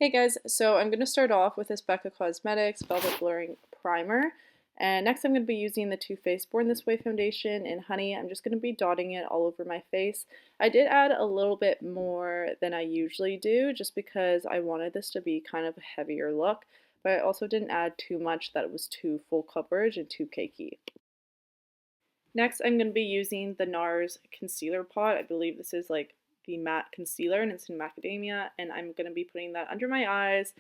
Hey guys, so I'm going to start off with this BECCA Cosmetics Velvet Blurring Primer. And next I'm going to be using the Too Faced Born This Way foundation in Honey. I'm just going to be dotting it all over my face. I did add a little bit more than I usually do just because I wanted this to be kind of a heavier look. But I also didn't add too much that it was too full coverage and too cakey. Next I'm going to be using the NARS Concealer Pot. I believe this is like the matte concealer and it's in Macadamia, and I'm going to be putting that under my eyes,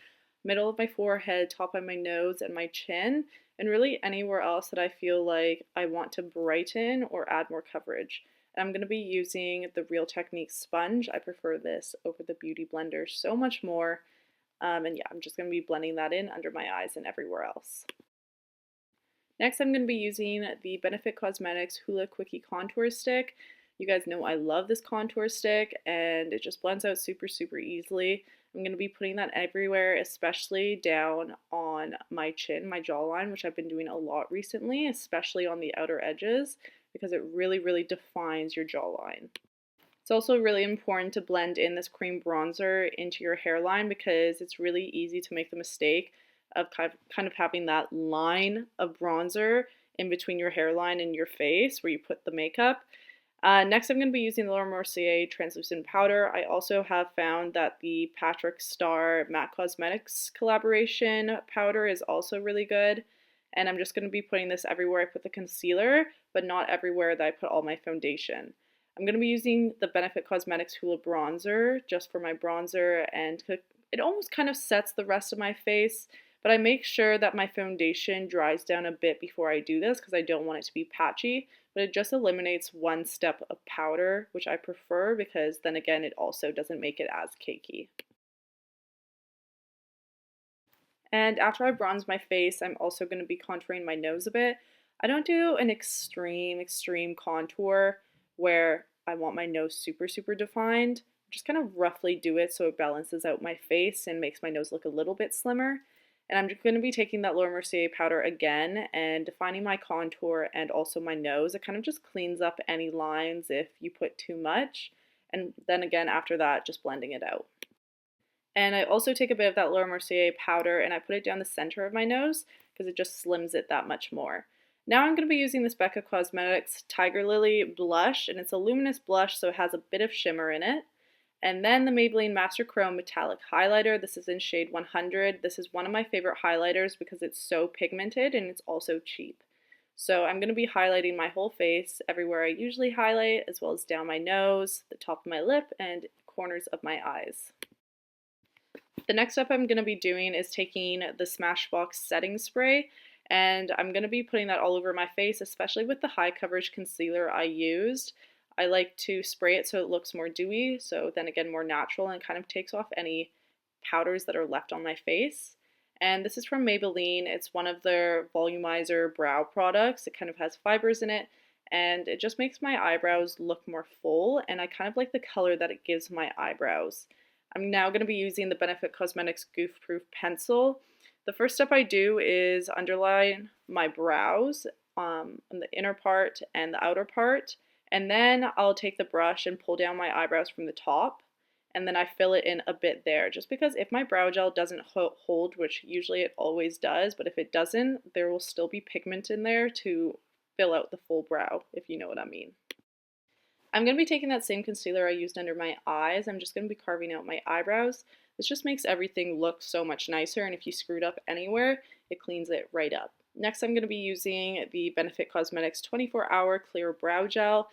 middle of my forehead, top of my nose, and my chin, and really anywhere else that I feel like I want to brighten or add more coverage. And I'm going to be using the Real Techniques sponge. I prefer this over the Beauty Blender so much more. And yeah, I'm just going to be blending that in under my eyes and everywhere else. Next, I'm going to be using the Benefit Cosmetics HOOLA Quickie Contour Stick. You guys know I love this contour stick and it just blends out super easily. I'm going to be putting that everywhere, especially down on my chin, my jawline, which I've been doing a lot recently, especially on the outer edges because it really defines your jawline. It's also really important to blend in this cream bronzer into your hairline because it's really easy to make the mistake of kind of having that line of bronzer in between your hairline and your face where you put the makeup. Next, I'm going to be using the Mercier translucent powder. I also have found that the Patrick Star Matte Cosmetics collaboration powder is also really good. And I'm just going to be putting this everywhere I put the concealer, but not everywhere that I put all my foundation. I'm going to be using the Benefit Cosmetics Hoola bronzer just for my bronzer, and it almost kind of sets the rest of my face. But I make sure that my foundation dries down a bit before I do this because I don't want it to be patchy. But it just eliminates one step of powder, which I prefer because then again it also doesn't make it as cakey. And after I bronze my face, I'm also going to be contouring my nose a bit. I don't do an extreme contour where I want my nose super defined. Just kind of roughly do it so it balances out my face and makes my nose look a little bit slimmer. And I'm just going to be taking that Laura Mercier powder again and defining my contour and also my nose. It kind of just cleans up any lines if you put too much. And then again, after that, just blending it out. And I also take a bit of that Laura Mercier powder and I put it down the center of my nose because it just slims it that much more. Now I'm going to be using this BECCA Cosmetics TIGERLILY blush, and it's a luminous blush, so it has a bit of shimmer in it. And then the Maybelline Master Chrome Metallic Highlighter. This is in shade 100. This is one of my favorite highlighters because it's so pigmented and it's also cheap. So I'm going to be highlighting my whole face everywhere I usually highlight, as well as down my nose, the top of my lip, and corners of my eyes. The next step I'm going to be doing is taking the SMASHBOX setting spray, and I'm going to be putting that all over my face, especially with the high coverage concealer I used. I like to spray it so it looks more dewy, so then again more natural, and kind of takes off any powders that are left on my face. And this is from Maybelline. It's one of their volumizer brow products. It kind of has fibers in it, and it just makes my eyebrows look more full, and I kind of like the color that it gives my eyebrows. I'm now going to be using the Benefit Cosmetics Goof Proof Pencil. The first step I do is underline my brows on the inner part and the outer part. And then I'll take the brush and pull down my eyebrows from the top, and then I fill it in a bit there, just because if my brow gel doesn't hold, which usually it always does, but if it doesn't, there will still be pigment in there to fill out the full brow, if you know what I mean. I'm going to be taking that same concealer I used under my eyes. I'm just going to be carving out my eyebrows. This just makes everything look so much nicer, and if you screwed up anywhere, it cleans it right up. Next, I'm going to be using the Benefit Cosmetics 24-Hour Clear Brow Gel.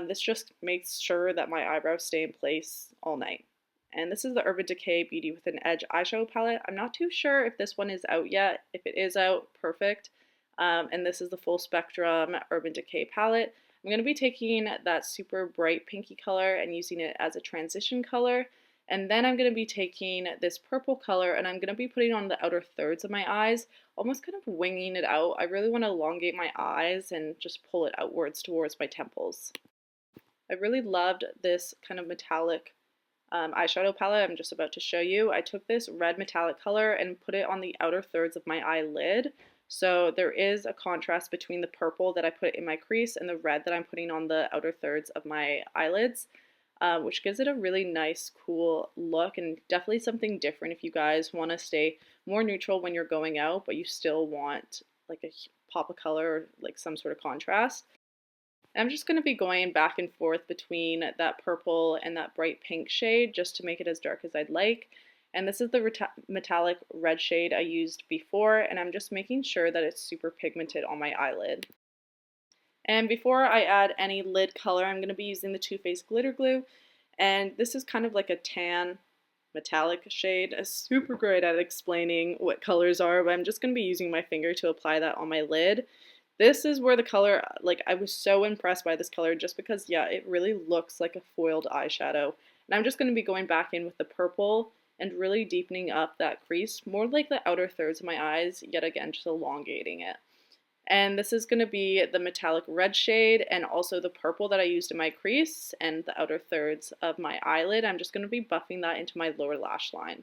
This just makes sure that my eyebrows stay in place all night. And this is the Urban Decay Beauty with an Edge eyeshadow palette. I'm not too sure if this one is out yet. If it is out, perfect. And this is the Full Spectrum Urban Decay palette. I'm going to be taking that super bright pinky color and using it as a transition color. And then I'm going to be taking this purple color and I'm going to be putting on the outer thirds of my eyes, almost kind of winging it out. I really want to elongate my eyes and just pull it outwards towards my temples. I really loved this kind of metallic eyeshadow palette I'm just about to show you. I took this red metallic color and put it on the outer thirds of my eyelid. So there is a contrast between the purple that I put in my crease and the red that I'm putting on the outer thirds of my eyelids. which gives it a really nice, cool look, and definitely something different if you guys want to stay more neutral when you're going out, but you still want like a pop of color or like some sort of contrast. I'm just going to be going back and forth between that purple and that bright pink shade just to make it as dark as I'd like. And this is the metallic red shade I used before, and I'm just making sure that it's super pigmented on my eyelid. And before I add any lid color, I'm going to be using the Too Faced Glitter Glue, and this is kind of like a tan metallic shade. I'm super great at explaining what colors are, but I'm just going to be using my finger to apply that on my lid. This is where the color, like, I was so impressed by this color just because, yeah, it really looks like a foiled eyeshadow. And I'm just going to be going back in with the purple and really deepening up that crease, more like the outer thirds of my eyes, yet again, just elongating it. And this is going to be the metallic red shade and also the purple that I used in my crease and the outer thirds of my eyelid. I'm just going to be buffing that into my lower lash line.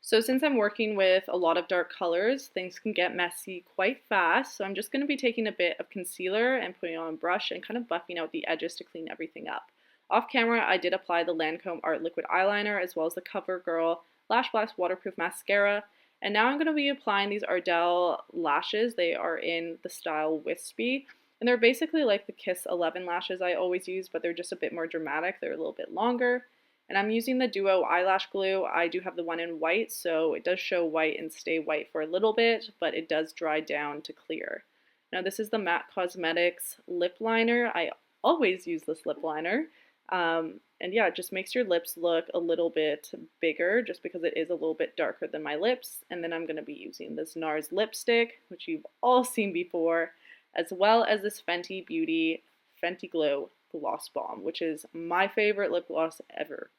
So since I'm working with a lot of dark colors, things can get messy quite fast. So I'm just going to be taking a bit of concealer and putting it on a brush and kind of buffing out the edges to clean everything up. Off camera, I did apply the Lancome Art Liquid Eyeliner as well as the CoverGirl LASHBLAST Waterproof Mascara. And now I'm going to be applying these Ardell lashes. They are in the style Whispie. And they're basically like the Kiss 11 lashes I always use, but they're just a bit more dramatic. They're a little bit longer. And I'm using the Duo eyelash glue. I do have the one in white, so it does show white and stay white for a little bit, but it does dry down to clear. Now this is the MAC Cosmetics lip liner. I always use this lip liner. And yeah, it just makes your lips look a little bit bigger just because it is a little bit darker than my lips. And then I'm going to be using this NARS lipstick, which you've all seen before, as well as this Fenty Beauty Fenty Glow Gloss Bomb, which is my favorite lip gloss ever.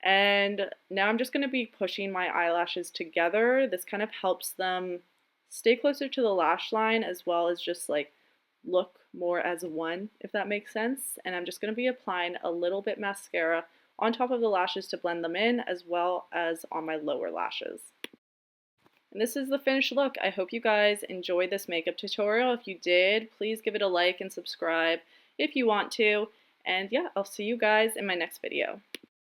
And now I'm just going to be pushing my eyelashes together. This kind of helps them stay closer to the lash line as well as just like look more as one, if that makes sense. And I'm just going to be applying a little bit mascara on top of the lashes to blend them in as well as on my lower lashes. And this is the finished look. I hope you guys enjoyed this makeup tutorial. If you did, please give it a like and subscribe if you want to. And yeah, I'll see you guys in my next video.